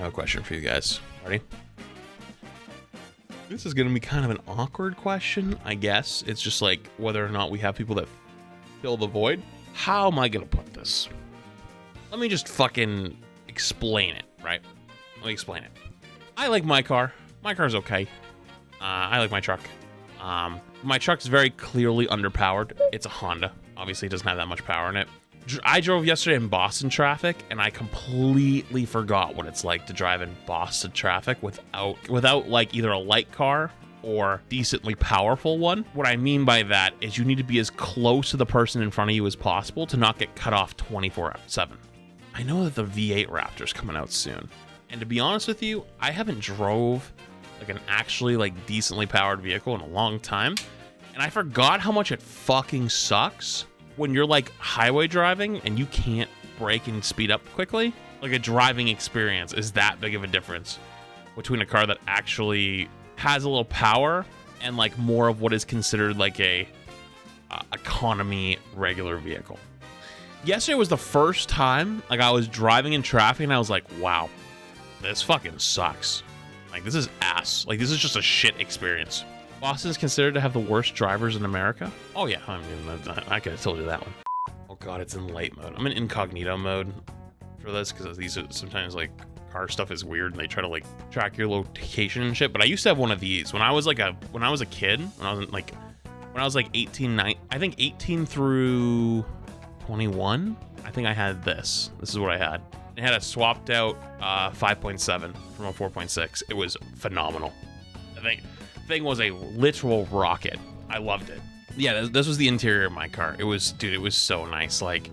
have a question for you guys. Ready? This is going to be kind of an awkward question, I guess. It's just like whether or not we have people that fill the void. How am I going to put this? Let me just fucking explain it, right? Let me explain it. I like my car. My car's okay. I like my truck. My truck's very clearly underpowered. It's a Honda. Obviously, it doesn't have that much power in it. I drove yesterday in Boston traffic, and I completely forgot what it's like to drive in Boston traffic without like either a light car or decently powerful one. What I mean by that is you need to be as close to the person in front of you as possible to not get cut off 24/7. I know that the V8 Raptor's coming out soon, and to be honest with you, I haven't drove like an actually like decently powered vehicle in a long time, and I forgot how much it fucking sucks when you're like highway driving and you can't brake and speed up quickly. Like a driving experience is that big of a difference between a car that actually has a little power and like more of what is considered like a economy regular vehicle. Yesterday was the first time like I was driving in traffic and I was like, wow, this fucking sucks. Like this is ass. Like this is just a shit experience. Boston is considered to have the worst drivers in America. Oh yeah, I mean, I could have told you that one. Oh god, it's in light mode. I'm in incognito mode for this because these are sometimes like car stuff is weird and they try to like track your location and shit. But I used to have one of these when I was a kid. When I was like 18, I think 18 through 21. I think I had this. This is what I had. It had a swapped out 5.7 from a 4.6. It was phenomenal. I thing was a literal rocket. I loved it. Yeah, this was the interior of my car. It was so nice. Like,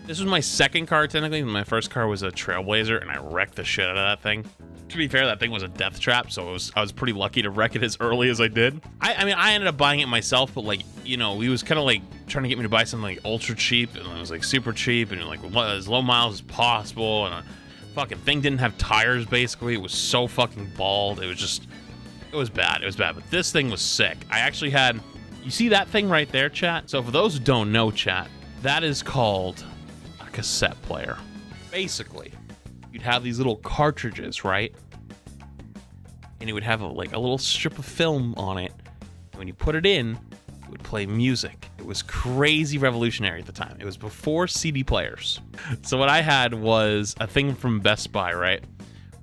this was my second car technically. My first car was a Trailblazer, and I wrecked the shit out of that thing. To be fair, that thing was a death trap, so I was pretty lucky to wreck it as early as I did. I mean, I ended up buying it myself, but like, you know, he was kind of like trying to get me to buy something like ultra cheap, and it was like super cheap, and like as low miles as possible, and a fucking thing didn't have tires. Basically, it was so fucking bald. It was bad. It was bad, but this thing was sick. I actually had, you see that thing right there, chat? So for those who don't know, chat, that is called a cassette player. Basically, you'd have these little cartridges, right? And it would have a little strip of film on it. And when you put it in, it would play music. It was crazy revolutionary at the time. It was before CD players. So what I had was a thing from Best Buy, right?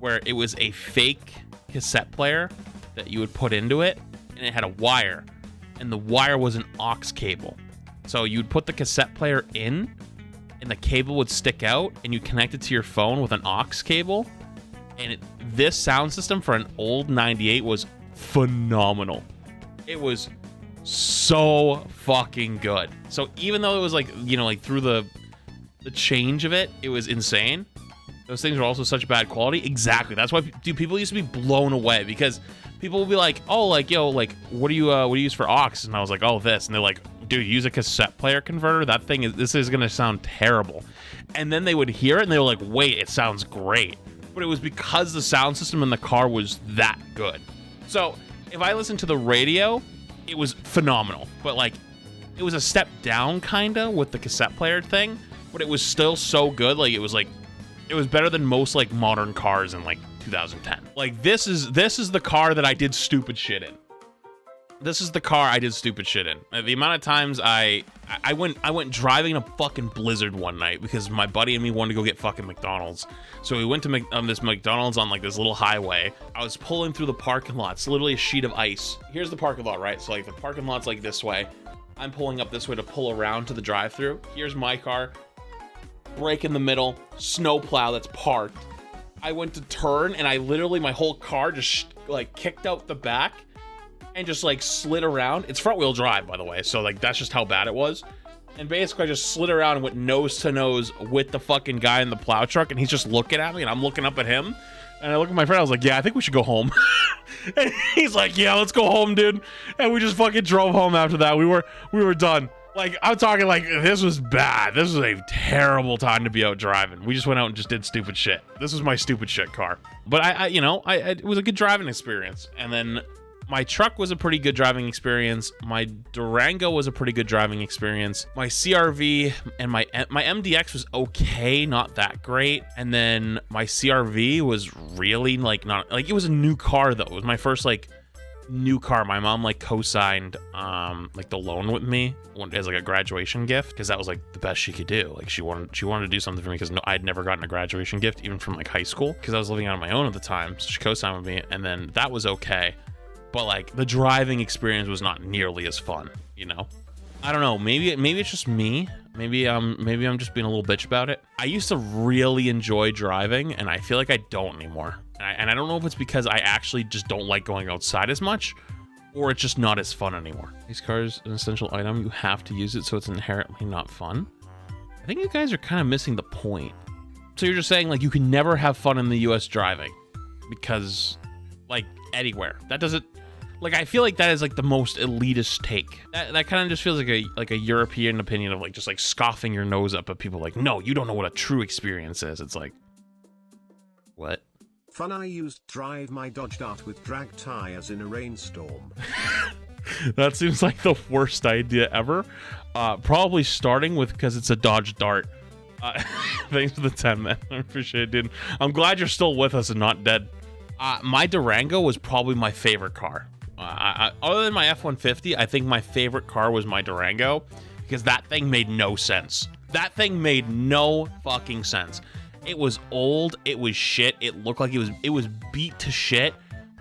Where it was a fake cassette player that you would put into it, and it had a wire, and the wire was an aux cable. So you'd put the cassette player in, and the cable would stick out, and you connect it to your phone with an aux cable. And this sound system for an old 98 was phenomenal. It was so fucking good. So even though it was like, you know, like through the change of it, it was insane. Those things were also such bad quality. Exactly. That's why people used to be blown away, because people will be like, oh, like, yo, like, what do you use for aux? And I was like, oh, this. And they're like, dude, use a cassette player converter. That thing this is going to sound terrible. And then they would hear it and they were like, wait, it sounds great. But it was because the sound system in the car was that good. So if I listened to the radio, it was phenomenal. But like, it was a step down kind of with the cassette player thing, but it was still so good. Like, it was better than most like modern cars in like 2010. Like, this is the car that I did stupid shit in. This is the car I did stupid shit in. The amount of times I went driving in a fucking blizzard one night because my buddy and me wanted to go get fucking McDonald's. So we went to this McDonald's on like this little highway. I was pulling through the parking lot. It's literally a sheet of ice. Here's the parking lot, right? So like the parking lot's like this way. I'm pulling up this way to pull around to the drive-thru. Here's my car. Brake in the middle. Snow plow that's parked. I went to turn and I literally, my whole car just like kicked out the back and just like slid around. It's front wheel drive, by the way. So like, that's just how bad it was. And basically I just slid around and went nose to nose with the fucking guy in the plow truck. And he's just looking at me and I'm looking up at him. And I look at my friend, I was like, yeah, I think we should go home. And he's like, yeah, let's go home, dude. And we just fucking drove home after that. We were done. Like, I'm talking like, this was bad. This was a terrible time to be out driving. We just went out and just did stupid shit. This was my stupid shit car. But I it was a good driving experience. And then My truck was a pretty good driving experience. My Durango was a pretty good driving experience. My CRV and my MDX was okay, not that great. And then my CRV was really like not like, it was a new car though. It was my first like new car. My mom like co-signed like the loan with me as like a graduation gift, because that was like the best she could do. Like she wanted to do something for me, because I'd never gotten a graduation gift even from like high school, because I was living on my own at the time. So she co-signed with me, and then that was okay. But like the driving experience was not nearly as fun, you know? I don't know, maybe it's just me. Maybe I'm just being a little bitch about it. I used to really enjoy driving, and I feel like I don't anymore. And I don't know if it's because I actually just don't like going outside as much, or it's just not as fun anymore. These cars, an essential item, you have to use it, so it's inherently not fun. I think you guys are kind of missing the point. So you're just saying like you can never have fun in the US driving because like anywhere. That doesn't, like, I feel like that is like the most elitist take. That kind of just feels like a European opinion of like just like scoffing your nose up at people like, no, you don't know what a true experience is. It's like, what? Fun, I used drive my Dodge Dart with drag tires in a rainstorm. That seems like the worst idea ever. Probably starting with because it's a Dodge Dart. Thanks for the 10, man. I appreciate it, dude. I'm glad you're still with us and not dead. My Durango was probably my favorite car. Other than my F-150, I think my favorite car was my Durango, because that thing made no sense. That thing made no fucking sense. It was old, it was shit, it looked like it was beat to shit,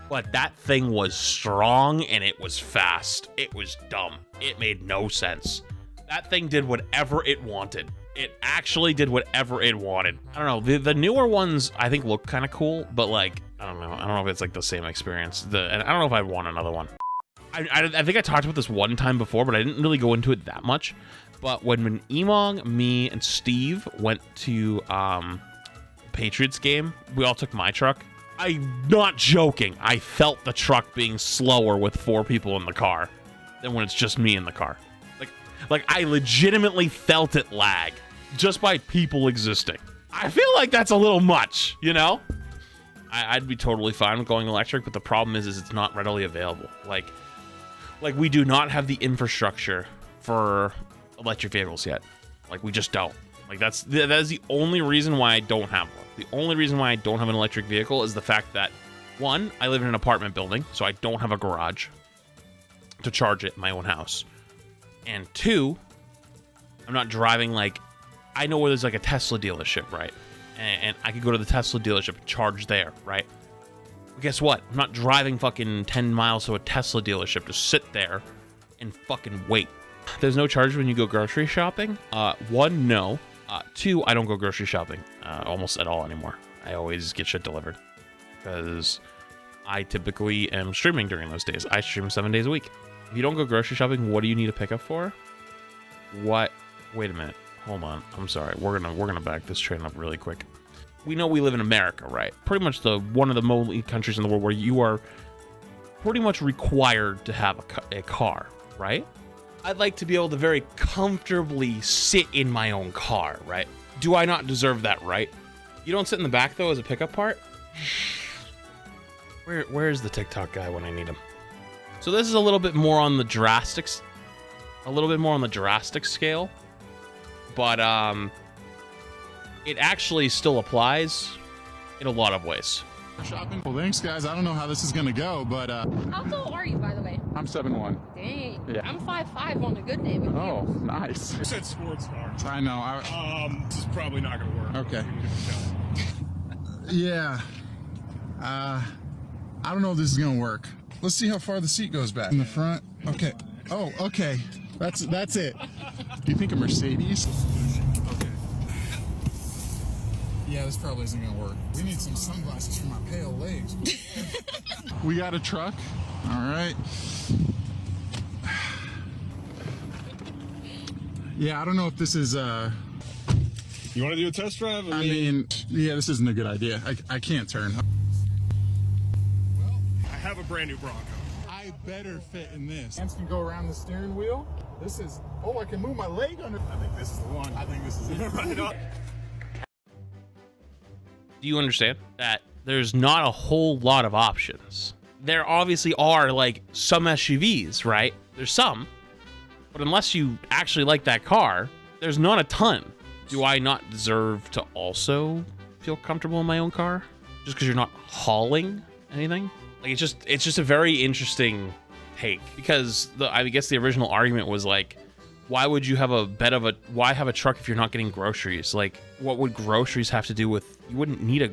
but that thing was strong and it was fast. It was dumb. It made no sense. That thing did whatever it wanted. It actually did whatever it wanted. I don't know, the newer ones I think look kind of cool, but like, I don't know if it's like the same experience. And I don't know if I'd want another one. I think I talked about this one time before, but I didn't really go into it that much. But when Emong, me, and Steve went to Patriots game, we all took my truck. I'm not joking. I felt the truck being slower with 4 people in the car than when it's just me in the car. Like I legitimately felt it lag just by people existing. I feel like that's a little much, you know? I'd be totally fine with going electric, but the problem is it's not readily available. Like we do not have the infrastructure for electric vehicles yet. Like we just don't. Like that is the only reason why I don't have one. The only reason why I don't have an electric vehicle is the fact that, one, I live in an apartment building, so I don't have a garage to charge it in my own house. And 2, I'm not driving like, I know where there's like a Tesla dealership, right? And I could go to the Tesla dealership and charge there, right? But guess what? I'm not driving fucking 10 miles to a Tesla dealership to sit there and fucking wait. There's no charge when you go grocery shopping. 1, no. 2, I don't go grocery shopping almost at all anymore. I always get shit delivered because I typically am streaming during those days. I stream 7 days a week. If you don't go grocery shopping, what do you need to pick up for? What? Wait a minute. Hold on. I'm sorry. We're gonna back this train up really quick. We know we live in America, right? Pretty much one of the only countries in the world where you are pretty much required to have a car, right? I'd like to be able to very comfortably sit in my own car, right? Do I not deserve that right? You don't sit in the back though as a pickup part? Where's the TikTok guy when I need him? So this is a little bit more on the drastic scale, but it actually still applies in a lot of ways. Shopping. Well, thanks, guys. I don't know how this is gonna go, but How tall are you, by the way? I'm 7'1". Dang. Yeah. I'm 5'5" on a good day with Oh, you. nice. You said sports car. I know. This is probably not gonna work. Okay. Yeah. I don't know if this is gonna work. Let's see how far the seat goes back. In the front. Okay. Oh, okay. That's it. Do you think a Mercedes? Okay. Yeah, this probably isn't gonna work. We need some sunglasses for my pale legs. We got a truck. All right. Yeah, I don't know if this is You want to do a test drive? I mean, yeah, this isn't a good idea. I can't turn. I have a brand new Bronco. I better fit in this. Hands can go around the steering wheel. This is, oh, I can move my leg under. I think this is the one. I think this is it. Right on. Do you understand that there's not a whole lot of options? there obviously are like some SUVs, right? There's some, but unless you actually like that car, there's not a ton. Do I not deserve to also feel comfortable in my own car just because you're not hauling anything? Like it's just a very interesting take, because I guess the original argument was like, why would you have why have a truck if you're not getting groceries? Like, what would groceries have to do with, you wouldn't need a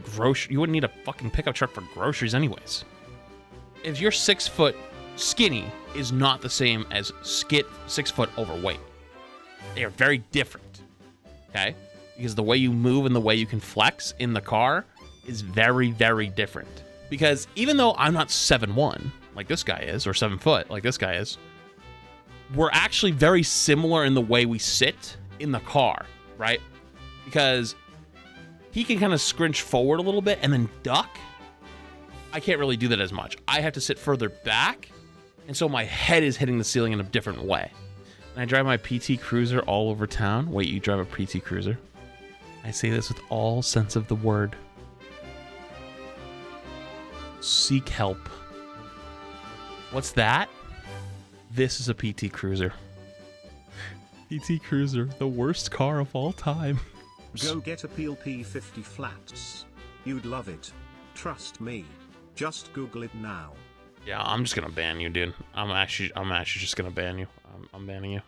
fucking pickup truck for groceries anyways. If you're 6 foot skinny is not the same as 6 foot overweight. They are very different, okay? Because the way you move and the way you can flex in the car is very, very different. Because even though I'm not 7'1", like this guy is, or 7 foot, like this guy is, we're actually very similar in the way we sit in the car, right? Because he can kind of scrunch forward a little bit and then duck. I can't really do that as much. I have to sit further back, and so my head is hitting the ceiling in a different way. And I drive my PT Cruiser all over town. Wait, you drive a PT Cruiser? I say this with all sense of the word. Seek help. What's that? This is a PT Cruiser. PT Cruiser, the worst car of all time. Go get a Peel P50 flats. You'd love it. Trust me. Just Google it now. Yeah, I'm just gonna ban you, dude. I'm actually just gonna ban you. I'm banning you.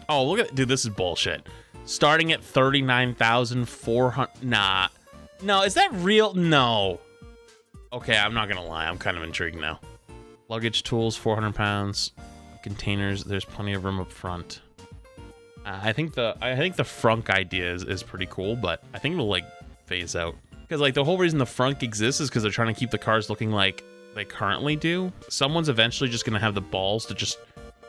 Oh, look at, dude, this is bullshit. Starting at 39,400. Nah. No, is that real? No. Okay, I'm not gonna lie. I'm kind of intrigued now. Luggage tools, 400 pounds. Containers, there's plenty of room up front. I think the frunk idea is pretty cool, but I think it'll like phase out. Because like the whole reason the frunk exists is because they're trying to keep the cars looking like they currently do. Someone's eventually just gonna have the balls to just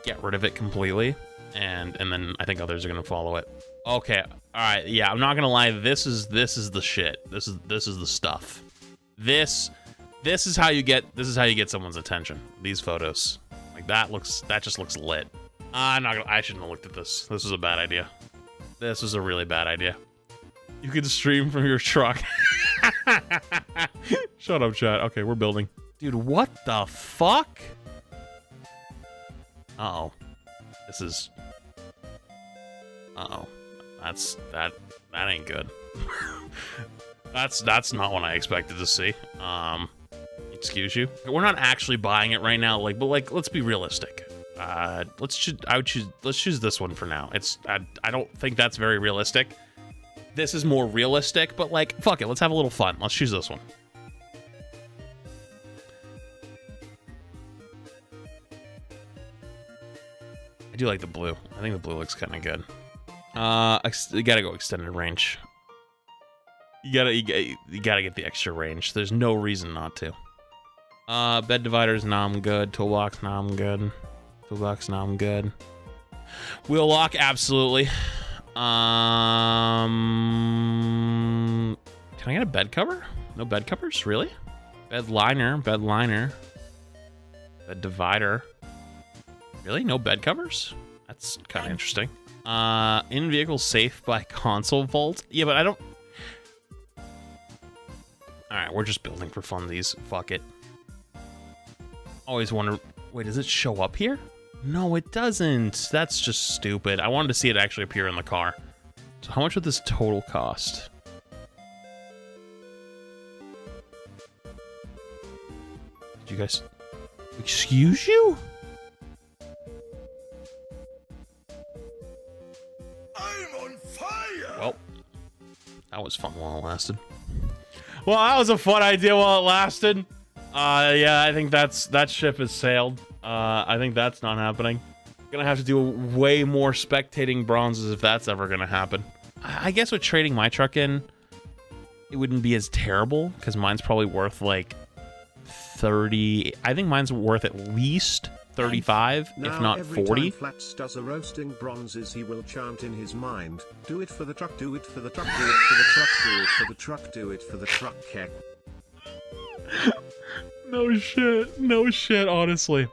get rid of it completely, and then I think others are gonna follow it. Okay, all right, yeah, I'm not gonna lie. This is the shit. This is the stuff. This is how you get someone's attention. These photos, like that just looks lit. I shouldn't have looked at this. This was a bad idea. This was a really bad idea. You can stream from your truck. Shut up, chat. Okay, we're building. Dude, what the fuck? Uh-oh. This is... Uh-oh. That ain't good. That's not what I expected to see. Excuse you. We're not actually buying it right now, but let's be realistic. Let's choose this one for now. I don't think that's very realistic. This is more realistic, but like, fuck it, let's have a little fun. Let's choose this one. I do like the blue. I think the blue looks kind of good. You gotta go extended range. You gotta get the extra range. There's no reason not to. Bed dividers, nah, I'm good. Toolbox, nah, I'm good. Toolbox, nah, I'm good. Wheel lock, absolutely. Can I get a bed cover? No bed covers, really? Bed liner, bed liner. Bed divider. Really? No bed covers? That's kind of interesting. In-vehicle safe by console vault. Yeah, but I don't... Alright, we're just building for funsies. Fuck it. Always wonder... Wait, does it show up here? No, it doesn't. That's just stupid. I wanted to see it actually appear in the car. So how much would this total cost? Did you guys... Excuse you? I'm on fire! Well, that was fun while it lasted. Well, that was a fun idea while it lasted. Yeah, I think that ship has sailed. I think that's not happening. Gonna have to do way more spectating bronzes if that's ever gonna happen. I guess with trading my truck in, it wouldn't be as terrible because mine's probably worth like 30. I think mine's worth at least 35, if not 40. Every time Flats does a roasting bronzes, he will chant in his mind, do it for the truck, do it for the truck, do it for the truck, do it for the truck, do it for the truck, heck. No shit, honestly.